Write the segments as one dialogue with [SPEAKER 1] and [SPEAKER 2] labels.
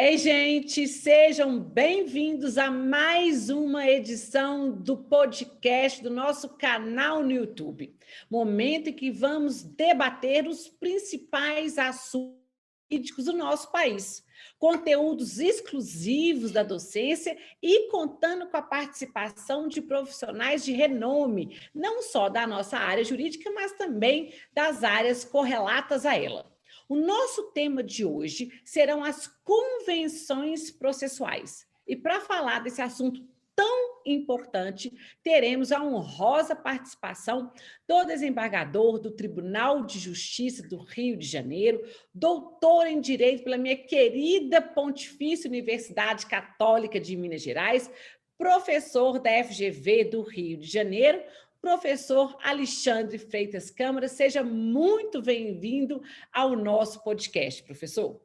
[SPEAKER 1] Ei, gente, sejam bem-vindos a mais uma edição do podcast do nosso canal no YouTube. Momento em que vamos debater os principais assuntos políticos do nosso país. Conteúdos exclusivos da docência e contando com a participação de profissionais de renome, não só da nossa área jurídica, mas também das áreas correlatas a ela. O nosso tema de hoje serão as convenções processuais. E para falar desse assunto tão importante, teremos a honrosa participação do desembargador do Tribunal de Justiça do Rio de Janeiro, doutor em Direito pela minha querida Pontifícia Universidade Católica de Minas Gerais, professor da FGV do Rio de Janeiro, professor Alexandre Freitas Câmara. Seja muito bem-vindo ao nosso podcast, professor.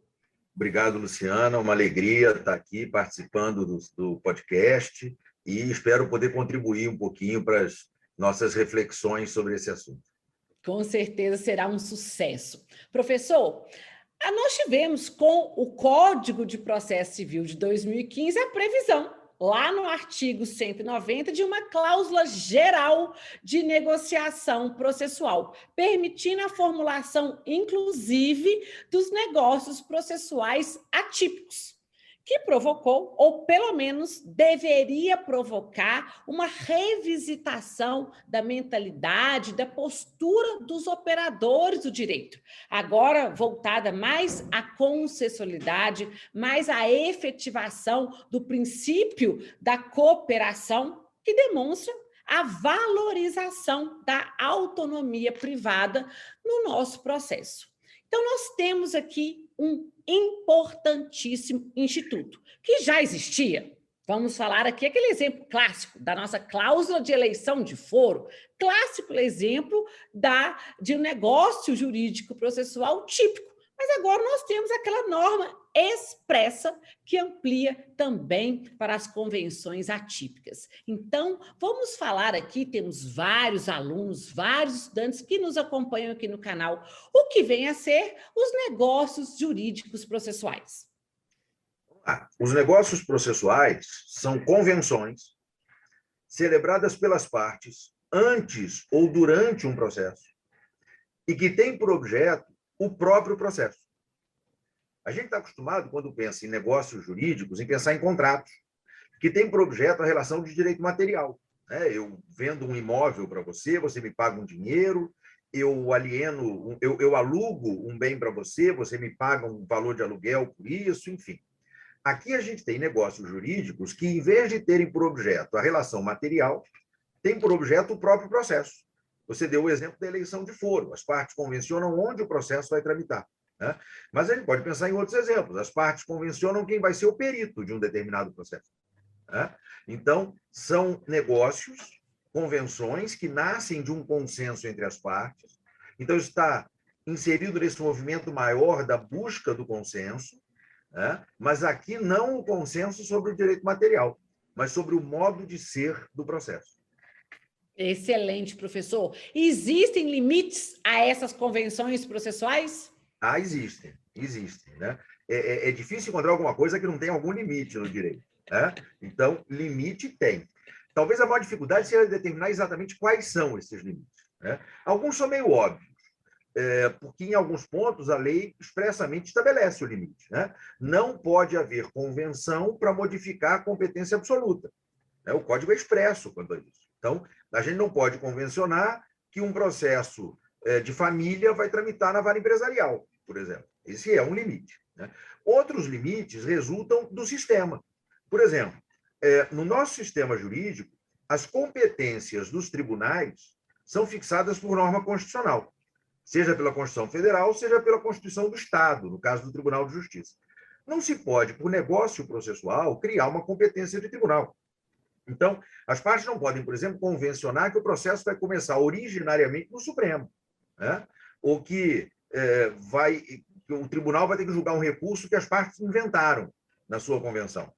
[SPEAKER 2] Obrigado, Luciana. Uma alegria estar aqui participando do podcast e espero poder contribuir um pouquinho para as nossas reflexões sobre esse assunto.
[SPEAKER 1] Com certeza será um sucesso. Professor, nós tivemos com o Código de Processo Civil de 2015 a previsão lá no artigo 190, de uma cláusula geral de negociação processual, permitindo a formulação, inclusive, dos negócios processuais atípicos, que provocou, ou pelo menos deveria provocar, uma revisitação da mentalidade, da postura dos operadores do direito, agora voltada mais à concessionalidade, mais à efetivação do princípio da cooperação, que demonstra a valorização da autonomia privada no nosso processo. Então, nós temos aqui um importantíssimo instituto, que já existia. Vamos falar aqui aquele exemplo clássico da nossa cláusula de eleição de foro, clássico exemplo de um negócio jurídico processual típico. Mas agora nós temos aquela norma expressa que amplia também para as convenções atípicas. Então, vamos falar aqui, temos vários alunos, vários estudantes que nos acompanham aqui no canal, o que vem a ser os negócios jurídicos processuais.
[SPEAKER 2] Os negócios processuais são convenções celebradas pelas partes antes ou durante um processo e que têm por objeto o próprio processo. A gente está acostumado, quando pensa em negócios jurídicos, em pensar em contratos, que tem por objeto a relação de direito material. Eu vendo um imóvel para você, você me paga um dinheiro, eu alugo um bem para você, você me paga um valor de aluguel por isso, enfim. Aqui a gente tem negócios jurídicos que, em vez de terem por objeto a relação material, tem por objeto o próprio processo. Você deu o exemplo da eleição de foro. As partes convencionam onde o processo vai tramitar. Mas a gente pode pensar em outros exemplos. As partes convencionam quem vai ser o perito de um determinado processo. Então, são negócios, convenções que nascem de um consenso entre as partes. Então, está inserido nesse movimento maior da busca do consenso, mas aqui não o consenso sobre o direito material, mas sobre o modo de ser do processo.
[SPEAKER 1] Excelente, professor. Existem limites a essas convenções processuais?
[SPEAKER 2] Existem. É difícil encontrar alguma coisa que não tenha algum limite no direito. Então, limite tem. Talvez a maior dificuldade seja determinar exatamente quais são esses limites. Alguns são meio óbvios, porque em alguns pontos a lei expressamente estabelece o limite. Não pode haver convenção para modificar a competência absoluta. O Código é expresso quanto a isso. Então, a gente não pode convencionar que um processo de família vai tramitar na vara empresarial, por exemplo. Esse é um limite. Outros limites resultam do sistema. Por exemplo, no nosso sistema jurídico, as competências dos tribunais são fixadas por norma constitucional, seja pela Constituição Federal, seja pela Constituição do Estado, no caso do Tribunal de Justiça. Não se pode, por negócio processual, criar uma competência de tribunal. Então, as partes não podem, por exemplo, convencionar que o processo vai começar originariamente no Supremo, ou que o tribunal vai ter que julgar um recurso que as partes inventaram na sua convenção,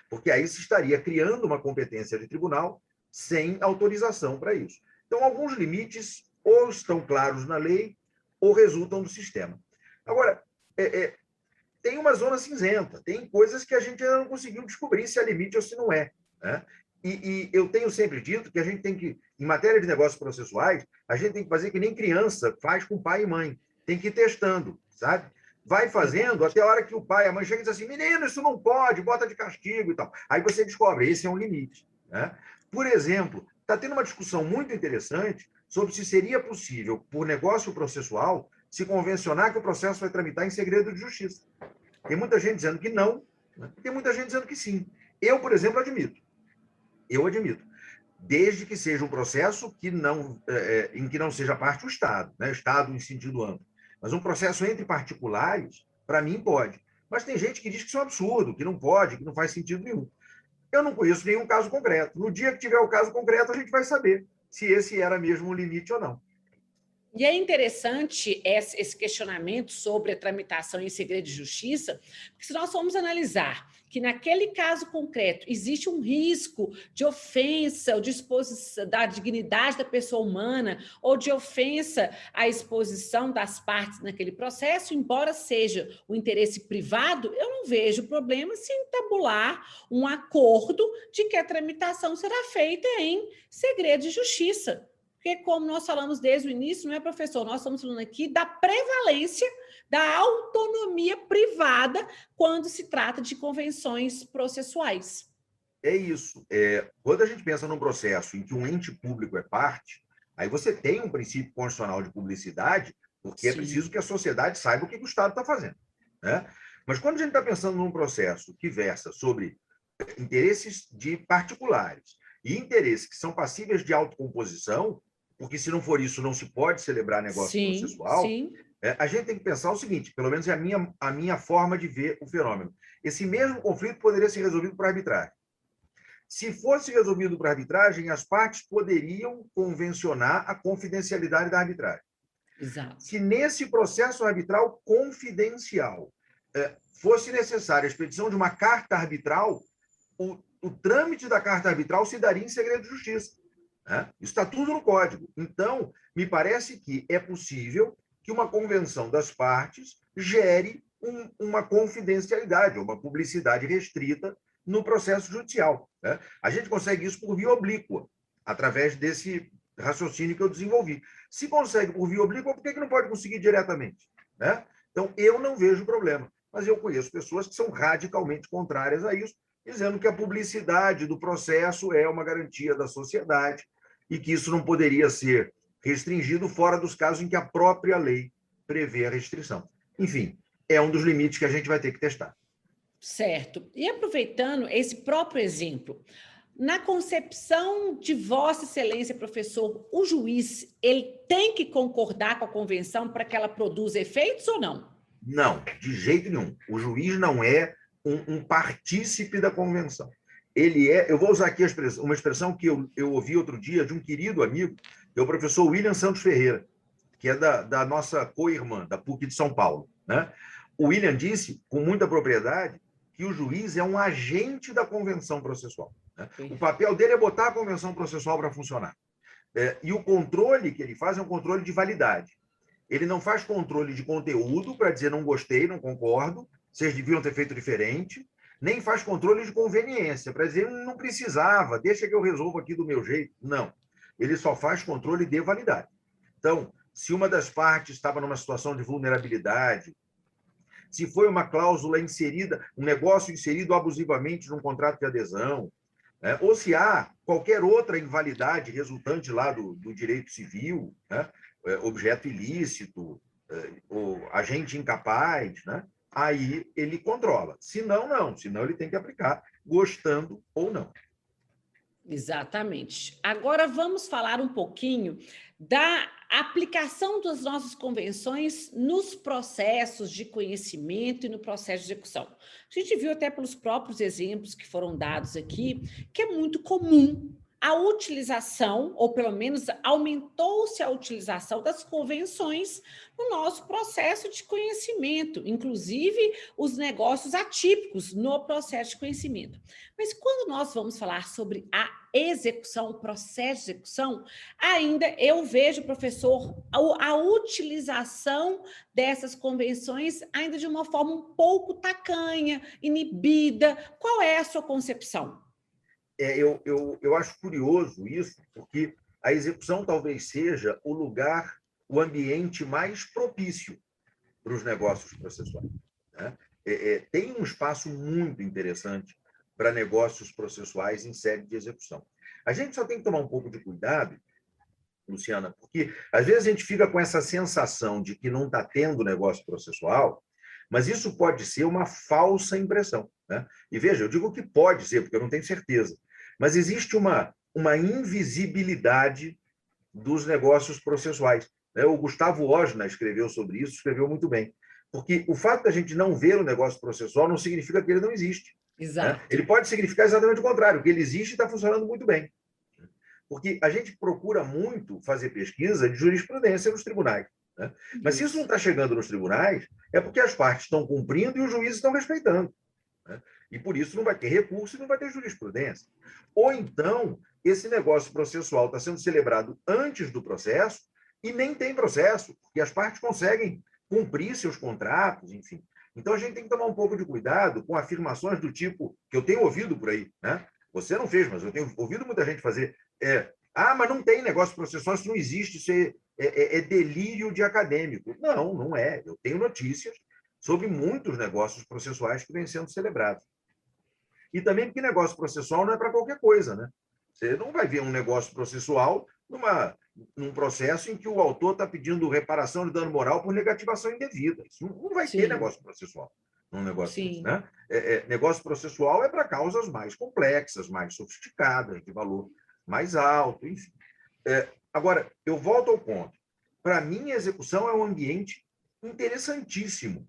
[SPEAKER 2] porque aí se estaria criando uma competência de tribunal sem autorização para isso. Então, alguns limites ou estão claros na lei ou resultam do sistema. Agora, tem uma zona cinzenta, tem coisas que a gente ainda não conseguiu descobrir se é limite ou se não é, né? E eu tenho sempre dito que a gente tem que, em matéria de negócios processuais, a gente tem que fazer que nem criança faz com pai e mãe. Tem que ir testando, sabe? Vai fazendo até a hora que o pai e a mãe chegam e dizem assim, menino, isso não pode, bota de castigo e tal. Aí você descobre, esse é um limite, né? Por exemplo, está tendo uma discussão muito interessante sobre se seria possível, por negócio processual, se convencionar que o processo vai tramitar em segredo de justiça. Tem muita gente dizendo que não, né? Tem muita gente dizendo que sim. Eu, por exemplo, admito. Eu admito. Desde que seja um processo que não, em que não seja parte o Estado, né? Estado em sentido amplo. Mas um processo entre particulares, para mim, pode. Mas tem gente que diz que isso é um absurdo, que não pode, que não faz sentido nenhum. Eu não conheço nenhum caso concreto. No dia que tiver o caso concreto, a gente vai saber se esse era mesmo o limite ou não.
[SPEAKER 1] E é interessante esse questionamento sobre a tramitação em segredo de justiça, porque se nós formos analisar que naquele caso concreto existe um risco de ofensa ou de exposição da dignidade da pessoa humana ou de ofensa à exposição das partes naquele processo, embora seja o interesse privado, eu não vejo problema se entabular um acordo de que a tramitação será feita em segredo de justiça. Porque, como nós falamos desde o início, não é, professor? Nós estamos falando aqui da prevalência da autonomia privada quando se trata de convenções processuais.
[SPEAKER 2] É isso. Quando a gente pensa num processo em que um ente público é parte, aí você tem um princípio constitucional de publicidade, porque é preciso que a sociedade saiba o que o Estado está fazendo, né? Mas quando a gente está pensando num processo que versa sobre interesses de particulares e interesses que são passíveis de autocomposição, porque se não for isso, não se pode celebrar negócio processual, a gente tem que pensar o seguinte, pelo menos é a minha forma de ver o fenômeno. Esse mesmo conflito poderia ser resolvido por arbitragem. Se fosse resolvido por arbitragem, as partes poderiam convencionar a confidencialidade da arbitragem.
[SPEAKER 1] Exato.
[SPEAKER 2] Se nesse processo arbitral confidencial fosse necessária a expedição de uma carta arbitral, o trâmite da carta arbitral se daria em segredo de justiça. Né? Isso está tudo no código. Então, me parece que é possível que uma convenção das partes gere uma confidencialidade, uma publicidade restrita no processo judicial. Né? A gente consegue isso por via oblíqua, através desse raciocínio que eu desenvolvi. Se consegue por via oblíqua, por que não pode conseguir diretamente? Né? Então, eu não vejo problema, mas eu conheço pessoas que são radicalmente contrárias a isso, dizendo que a publicidade do processo é uma garantia da sociedade e que isso não poderia ser restringido fora dos casos em que a própria lei prevê a restrição. Enfim, é um dos limites que a gente vai ter que testar.
[SPEAKER 1] Certo. E aproveitando esse próprio exemplo, na concepção de Vossa Excelência, professor, o juiz ele tem que concordar com a convenção para que ela produza efeitos ou não?
[SPEAKER 2] Não, de jeito nenhum. O juiz não é um partícipe da convenção. Ele é, eu vou usar aqui uma expressão que eu ouvi outro dia de um querido amigo, que é o professor William Santos Ferreira, que é da nossa co-irmã, da PUC de São Paulo. Né? O William disse, com muita propriedade, que o juiz é um agente da convenção processual. Né? O papel dele é botar a convenção processual para funcionar. E o controle que ele faz é um controle de validade. Ele não faz controle de conteúdo para dizer não gostei, não concordo, vocês deviam ter feito diferente, nem faz controle de conveniência, para dizer não precisava, deixa que eu resolvo aqui do meu jeito. Não. Ele só faz controle de validade. Então, se uma das partes estava numa situação de vulnerabilidade, se foi uma cláusula inserida, um negócio inserido abusivamente num contrato de adesão, né? Ou se há qualquer outra invalidade resultante lá do direito civil, né? Objeto ilícito, ou agente incapaz, né? Aí ele controla. Se não, não. Senão ele tem que aplicar, gostando ou não.
[SPEAKER 1] Exatamente. Agora vamos falar um pouquinho da aplicação das nossas convenções nos processos de conhecimento e no processo de execução. A gente viu até pelos próprios exemplos que foram dados aqui, que é muito comum a utilização, ou pelo menos aumentou-se a utilização das convenções no nosso processo de conhecimento, inclusive os negócios atípicos no processo de conhecimento. Mas quando nós vamos falar sobre a execução, o processo de execução, ainda eu vejo, professor, a utilização dessas convenções ainda de uma forma um pouco tacanha, inibida. Qual é a sua concepção?
[SPEAKER 2] Eu acho curioso isso, porque a execução talvez seja o lugar, o ambiente mais propício para os negócios processuais, né? Tem um espaço muito interessante para negócios processuais em sede de execução. A gente só tem que tomar um pouco de cuidado, Luciana, porque às vezes a gente fica com essa sensação de que não está tendo negócio processual, mas isso pode ser uma falsa impressão, né? E veja, eu digo que pode ser, porque eu não tenho certeza, mas existe uma invisibilidade dos negócios processuais, né? O Gustavo Osna escreveu sobre isso, escreveu muito bem, porque o fato da gente não ver o negócio processual não significa que ele não existe, né?
[SPEAKER 1] Exato.
[SPEAKER 2] Ele pode significar exatamente o contrário, que ele existe e está funcionando muito bem. Porque a gente procura muito fazer pesquisa de jurisprudência nos tribunais, né? Mas se isso não está chegando nos tribunais, é porque as partes estão cumprindo e os juízes estão respeitando, né? E por isso não vai ter recurso e não vai ter jurisprudência. Ou então, esse negócio processual está sendo celebrado antes do processo e nem tem processo, porque as partes conseguem cumprir seus contratos, enfim. Então, a gente tem que tomar um pouco de cuidado com afirmações do tipo que eu tenho ouvido por aí, né? Você não fez, mas eu tenho ouvido muita gente fazer. Mas não tem negócio processual, isso não existe, isso é delírio de acadêmico. Não, não é. Eu tenho notícias sobre muitos negócios processuais que vêm sendo celebrados. E também porque negócio processual não é para qualquer coisa, né? Você não vai ver um negócio processual num processo em que o autor está pedindo reparação de dano moral por negativação indevida. Isso não vai ter negócio processual num negócio desse, né? Negócio processual é para causas mais complexas, mais sofisticadas, de valor mais alto, enfim. Agora, eu volto ao ponto. Para mim, a execução é um ambiente interessantíssimo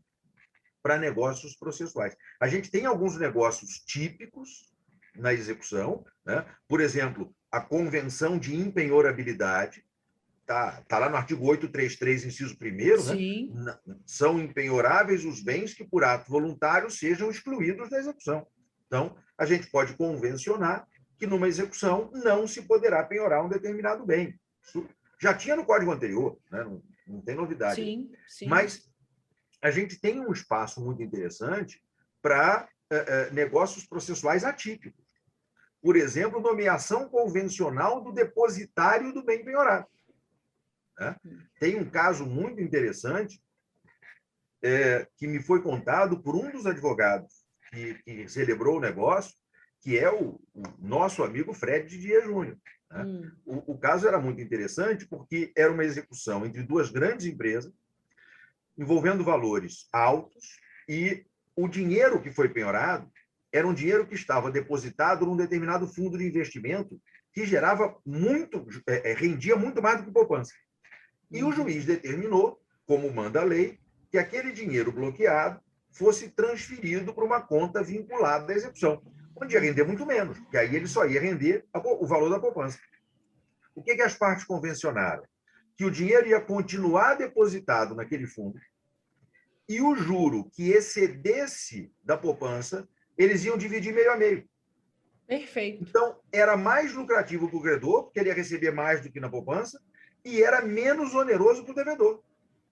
[SPEAKER 2] para negócios processuais. A gente tem alguns negócios típicos na execução, né? Por exemplo, a convenção de impenhorabilidade, tá lá no artigo 833, inciso 1º, né? São impenhoráveis os bens que, por ato voluntário, sejam excluídos da execução. Então, a gente pode convencionar que numa execução não se poderá penhorar um determinado bem. Isso já tinha no código anterior, né? Não tem novidade.
[SPEAKER 1] Sim.
[SPEAKER 2] Mas a gente tem um espaço muito interessante para negócios processuais atípicos. Por exemplo, nomeação convencional do depositário do bem penhorado, né? Tem um caso muito interessante que me foi contado por um dos advogados que celebrou o negócio, que é o nosso amigo Fred Dias Júnior, né? O caso era muito interessante porque era uma execução entre duas grandes empresas, envolvendo valores altos, e o dinheiro que foi penhorado era um dinheiro que estava depositado num determinado fundo de investimento que gerava muito, rendia muito mais do que poupança. E o juiz determinou, como manda a lei, que aquele dinheiro bloqueado fosse transferido para uma conta vinculada à execução, onde ia render muito menos, porque aí ele só ia render o valor da poupança. O que as partes convencionaram? Que o dinheiro ia continuar depositado naquele fundo e o juro que excedesse da poupança, eles iam dividir meio a meio.
[SPEAKER 1] Perfeito.
[SPEAKER 2] Então, era mais lucrativo para o credor, porque ele ia receber mais do que na poupança, e era menos oneroso para o devedor,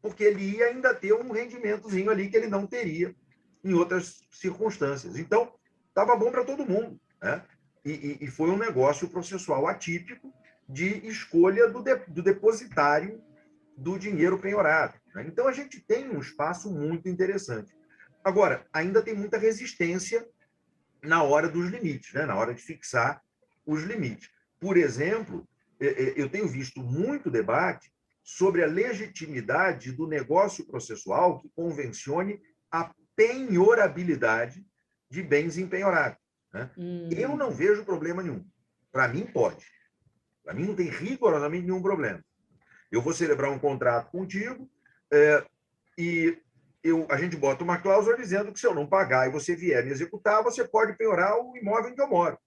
[SPEAKER 2] porque ele ia ainda ter um rendimentozinho ali que ele não teria em outras circunstâncias. Então, estava bom para todo mundo, né? E foi um negócio processual atípico de escolha do depositário do dinheiro penhorado, né? Então, a gente tem um espaço muito interessante. Agora, ainda tem muita resistência na hora dos limites, né? Na hora de fixar os limites. Por exemplo, eu tenho visto muito debate sobre a legitimidade do negócio processual que convencione a penhorabilidade de bens empenhorados, né? Eu não vejo problema nenhum. Para mim, pode. Para mim, não tem rigorosamente nenhum problema. Eu vou celebrar um contrato contigo e a gente bota uma cláusula dizendo que se eu não pagar e você vier me executar, você pode penhorar o imóvel em que eu moro.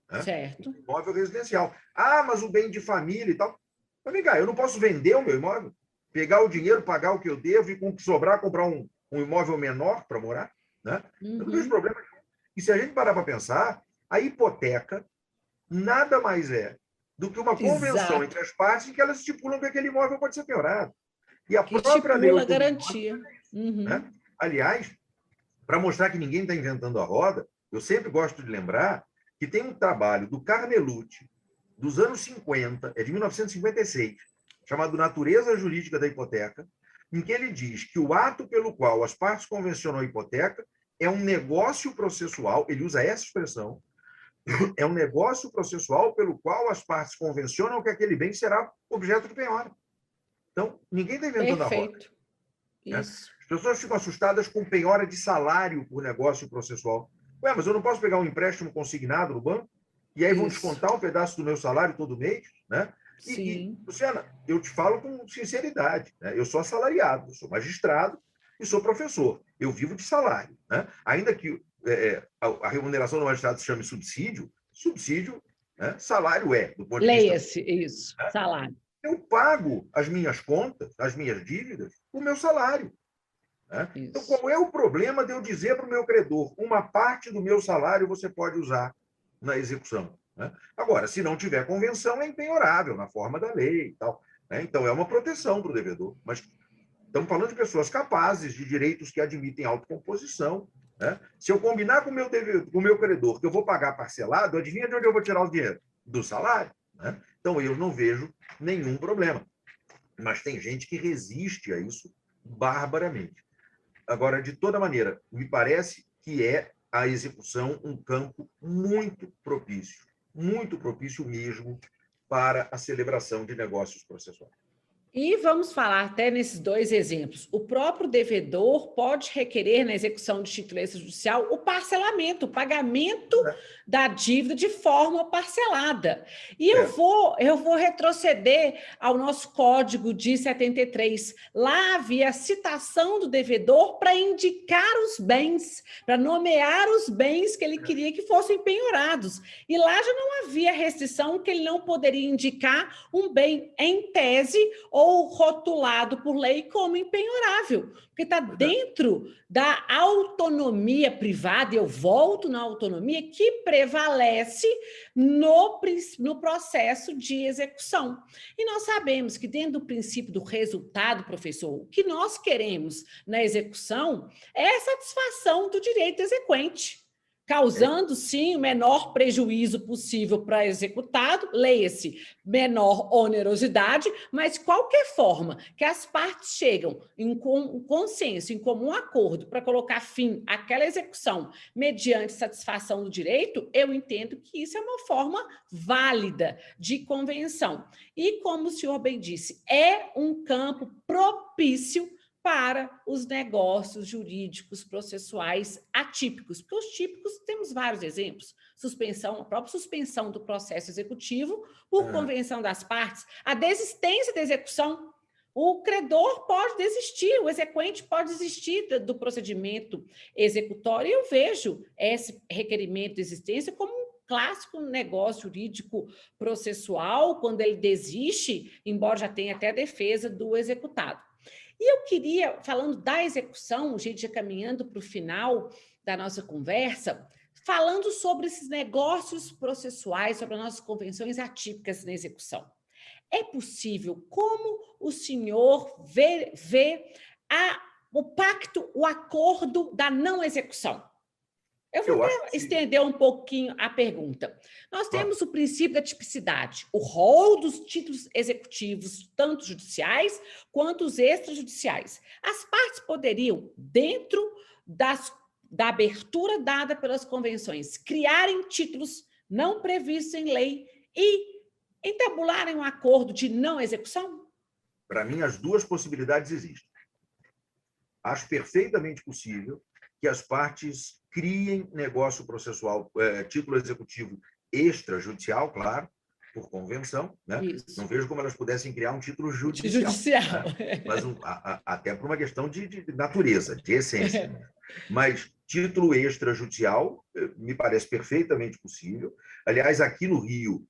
[SPEAKER 2] né?
[SPEAKER 1] Certo.
[SPEAKER 2] Imóvel residencial. Ah, mas o bem de família e tal. Mas vem cá, eu não posso vender o meu imóvel? Pegar o dinheiro, pagar o que eu devo e com o que sobrar, comprar um imóvel menor para morar? Né? Eu não vejo problema nenhum. E se a gente parar para pensar, a hipoteca nada mais é do que uma convenção
[SPEAKER 1] Exato.
[SPEAKER 2] entre as partes em que elas estipulam que aquele imóvel pode ser penhorado. E a
[SPEAKER 1] Que
[SPEAKER 2] própria Lei
[SPEAKER 1] estipula a
[SPEAKER 2] 8.009,
[SPEAKER 1] garantia.
[SPEAKER 2] né? Aliás, para mostrar que ninguém está inventando a roda, eu sempre gosto de lembrar que tem um trabalho do Carnelucci, dos anos 50, é de 1956, chamado Natureza Jurídica da Hipoteca, em que ele diz que o ato pelo qual as partes convencionam a hipoteca é um negócio processual, ele usa essa expressão, é um negócio processual pelo qual as partes convencionam que aquele bem será objeto de penhora. Então, ninguém está inventando a roda.
[SPEAKER 1] Perfeito.
[SPEAKER 2] Né?
[SPEAKER 1] Isso.
[SPEAKER 2] As pessoas ficam assustadas com penhora de salário por negócio processual. Ué, mas eu não posso pegar um empréstimo consignado no banco? E aí vão
[SPEAKER 1] Isso.
[SPEAKER 2] descontar um pedaço do meu salário todo mês? Né?
[SPEAKER 1] Sim.
[SPEAKER 2] Luciana, eu te falo com sinceridade. Né? Eu sou assalariado, eu sou magistrado e sou professor. Eu vivo de salário. Né? Ainda que a remuneração do magistrado se chame subsídio, subsídio, né? Salário do ponto de vista.
[SPEAKER 1] Leia-se isso.
[SPEAKER 2] Né?
[SPEAKER 1] Salário.
[SPEAKER 2] Eu pago as minhas contas, as minhas dívidas, o meu salário. Né? Então,
[SPEAKER 1] Isso.
[SPEAKER 2] qual é o problema de eu dizer para o meu credor, uma parte do meu salário você pode usar na execução? Né? Agora, se não tiver convenção, é impenhorável na forma da lei e tal. Né? Então, é uma proteção para o devedor. Mas estamos falando de pessoas capazes, de direitos que admitem autocomposição. Né? Se eu combinar com o meu credor que eu vou pagar parcelado, adivinha de onde eu vou tirar o dinheiro? Do salário. Né? Então, eu não vejo nenhum problema. Mas tem gente que resiste a isso barbaramente. Agora, de toda maneira, me parece que é a execução um campo muito propício mesmo para a celebração de negócios processuais.
[SPEAKER 1] E vamos falar até nesses dois exemplos. O próprio devedor pode requerer na execução de título extrajudicial o parcelamento, o pagamento da dívida de forma parcelada. E eu vou retroceder ao nosso Código de 73. Lá havia a citação do devedor para indicar os bens, para nomear os bens que ele queria que fossem penhorados. E lá já não havia restrição que ele não poderia indicar um bem em tese ou rotulado por lei como impenhorável, porque está dentro da autonomia privada, e eu volto na autonomia, que prevalece no processo de execução. E nós sabemos que dentro do princípio do resultado, professor, o que nós queremos na execução é a satisfação do direito exequente, causando, sim, o menor prejuízo possível para executado, leia-se, menor onerosidade, mas qualquer forma que as partes chegam em consenso, em comum acordo para colocar fim àquela execução mediante satisfação do direito, eu entendo que isso é uma forma válida de convenção. E, como o senhor bem disse, é um campo propício para os negócios jurídicos processuais atípicos. Porque os típicos, temos vários exemplos. A própria suspensão do processo executivo por convenção das partes, a desistência da execução. O credor pode desistir, o exequente pode desistir do procedimento executório. E eu vejo esse requerimento de existência como um clássico negócio jurídico processual, quando ele desiste, embora já tenha até a defesa do executado. E eu queria, falando da execução, gente, já caminhando para o final da nossa conversa, falando sobre esses negócios processuais, sobre as nossas convenções atípicas na execução. É possível, como o senhor vê o pacto, o acordo da não execução? Eu vou até estender um pouquinho a pergunta. Nós temos o princípio da tipicidade, o rol dos títulos executivos, tanto judiciais quanto os extrajudiciais. As partes poderiam, dentro da abertura dada pelas convenções, criarem títulos não previstos em lei e entabularem um acordo de não execução?
[SPEAKER 2] Para mim, as duas possibilidades existem. Acho perfeitamente possível que as partes criem negócio processual, título executivo extrajudicial, claro, por convenção, né?
[SPEAKER 1] Isso.
[SPEAKER 2] Não vejo como elas pudessem criar um título judicial. Né? Mas até por uma questão de natureza, de essência. Mas título extrajudicial me parece perfeitamente possível. Aliás, aqui no Rio,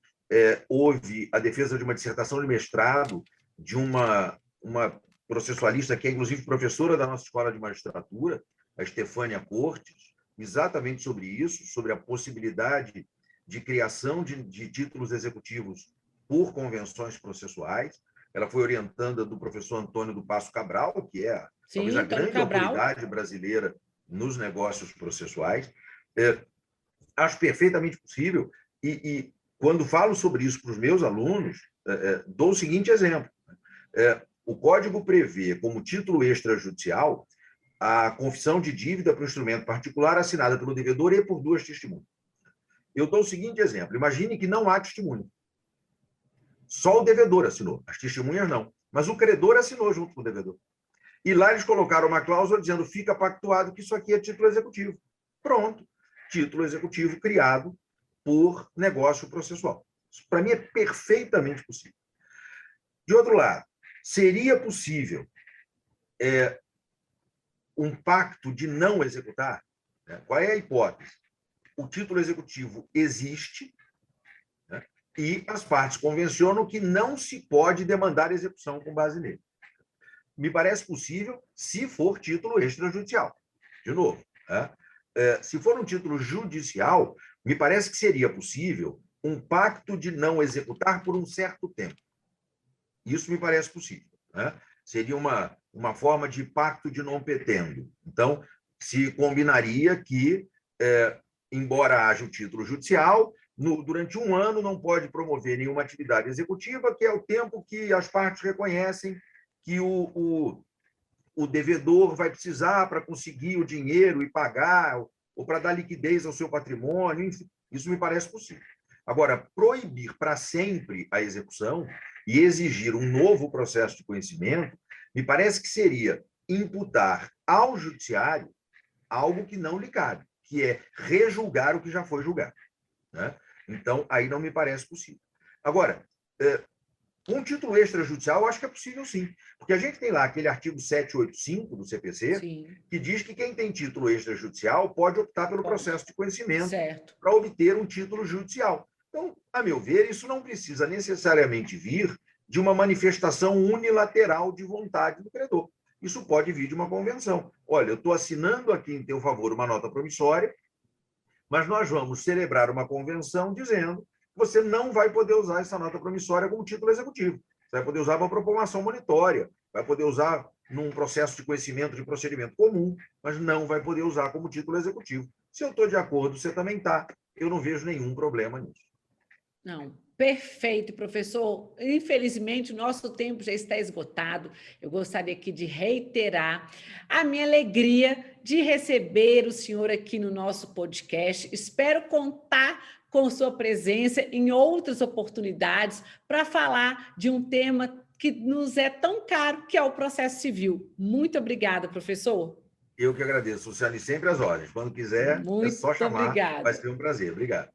[SPEAKER 2] houve a defesa de uma dissertação de mestrado de uma processualista que é, inclusive, professora da nossa escola de magistratura, a Estefânia Cortes, exatamente sobre isso, sobre a possibilidade de criação de títulos executivos por convenções processuais. Ela foi orientanda do professor Antônio do Passo Cabral, que é talvez a grande autoridade brasileira nos negócios processuais. Acho perfeitamente possível, e quando falo sobre isso para os meus alunos, dou o seguinte exemplo. O Código prevê como título extrajudicial a confissão de dívida para o instrumento particular assinada pelo devedor e por duas testemunhas. Eu dou o seguinte exemplo. Imagine que não há testemunha. Só o devedor assinou, as testemunhas não. Mas o credor assinou junto com o devedor. E lá eles colocaram uma cláusula dizendo fica pactuado que isso aqui é título executivo. Pronto. Título executivo criado por negócio processual. Isso, para mim, é perfeitamente possível. De outro lado, seria possível um pacto de não executar? Né? Qual é a hipótese? O título executivo existe, né? E as partes convencionam que não se pode demandar execução com base nele. Me parece possível se for título extrajudicial. De novo, né? Se for um título judicial, me parece que seria possível um pacto de não executar por um certo tempo. Isso me parece possível. Né? Seria uma forma de pacto de non petendo. Então, se combinaria que, embora haja um título judicial, durante um ano não pode promover nenhuma atividade executiva, que é o tempo que as partes reconhecem que o devedor vai precisar para conseguir o dinheiro e pagar, ou para dar liquidez ao seu patrimônio, enfim, isso me parece possível. Agora, proibir para sempre a execução e exigir um novo processo de conhecimento, me parece que seria imputar ao judiciário algo que não lhe cabe, que é rejulgar o que já foi julgado. Né? Então, aí não me parece possível. Agora, com título extrajudicial, eu acho que é possível sim, porque a gente tem lá aquele artigo 785 do CPC, sim, que diz que quem tem título extrajudicial pode optar pelo processo de conhecimento para obter um título judicial. Então, a meu ver, isso não precisa necessariamente vir de uma manifestação unilateral de vontade do credor. Isso pode vir de uma convenção. Olha, eu estou assinando aqui em teu favor uma nota promissória, mas nós vamos celebrar uma convenção dizendo que você não vai poder usar essa nota promissória como título executivo. Você vai poder usar para propor uma ação monitória, vai poder usar num processo de conhecimento de procedimento comum, mas não vai poder usar como título executivo. Se eu estou de acordo, você também está. Eu não vejo nenhum problema nisso.
[SPEAKER 1] Não, perfeito, professor. Infelizmente, o nosso tempo já está esgotado. Eu gostaria aqui de reiterar a minha alegria de receber o senhor aqui no nosso podcast. Espero contar com sua presença em outras oportunidades para falar de um tema que nos é tão caro, que é o processo civil. Muito obrigada, professor.
[SPEAKER 2] Eu que agradeço, Luciane, sempre às ordens. Quando quiser, é só chamar. Vai ser um prazer. Obrigado.